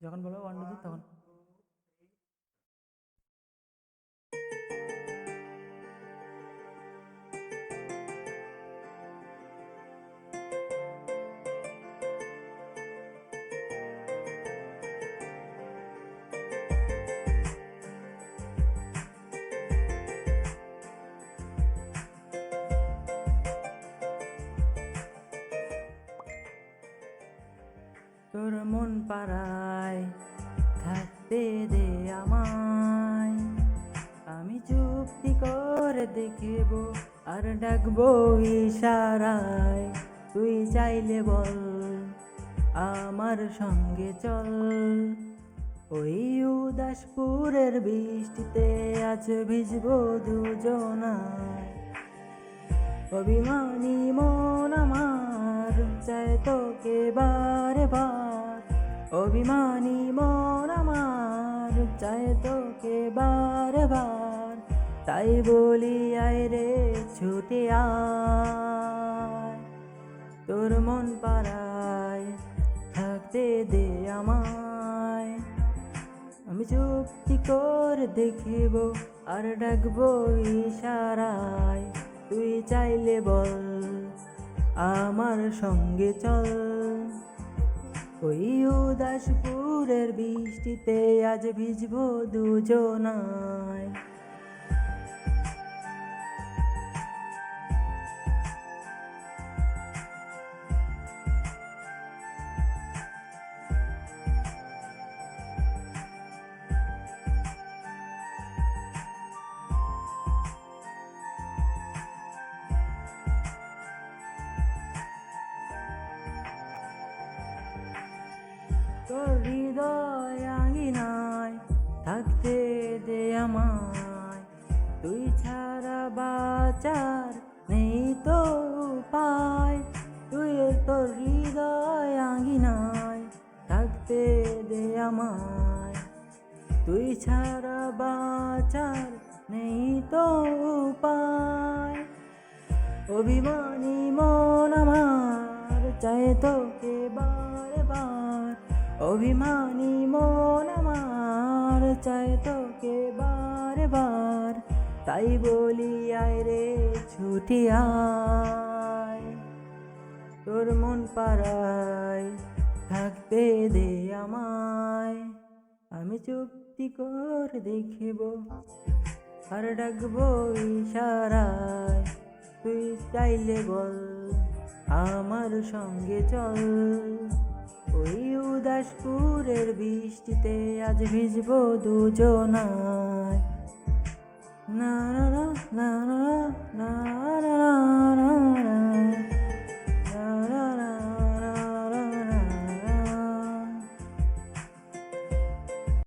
যখন বলো 1 2 3 তখন। তোর মন পাড়ায় থাকতে দে আমায়, আমি চুক্তি করে দেখিব আর ডাকবো ইশারায়। তুই চাইলে বল আমার সঙ্গে চল, ওই উদাসপুরের বৃষ্টিতে আজ ভিজবো দুজনায়। অভিমানী মন আমার চায় তোকে বারে বার, অভিমানী মন আমার চায় তোকে বারে বার। তাই বলি আয় রে ছুটে আয়, তোর মন পাড়ায় থাকতে দে আমায়, আমি চুক্তি করে দেখিব আর ডাকবো ইশারায়। তুই চাইলে বল আমার সঙ্গে চল, ওই উদাসপুরের বৃষ্টিতে আজ ভিজবো দুজনায়। তোর হৃদয় আঙিনায় থাকতে দে আমায়, তুই ছাড়া বাঁচার নেই তো উপায়। তুই তোর হৃদয় আঙিনায় থাকতে দে আমায়, তুই ছাড়া বাঁচার নেই তো উপায়। অভিমানী মন আমার চায় তোকে বারে বার, অভিমানী মন আমার চায় তোকে বারে বার। তাই বলি আয় রে ছুটি আয়, তোর মন পাড়ায় থাকতে দে আমায়, আমি চুক্তি করে দেখিব আর ডাকবো ইশারায়। তুই চাইলে বল আমার সঙ্গে চল, ওই উদাসপুরের বৃষ্টিতে আজ ভিজবো দুজনায়। না না না না না।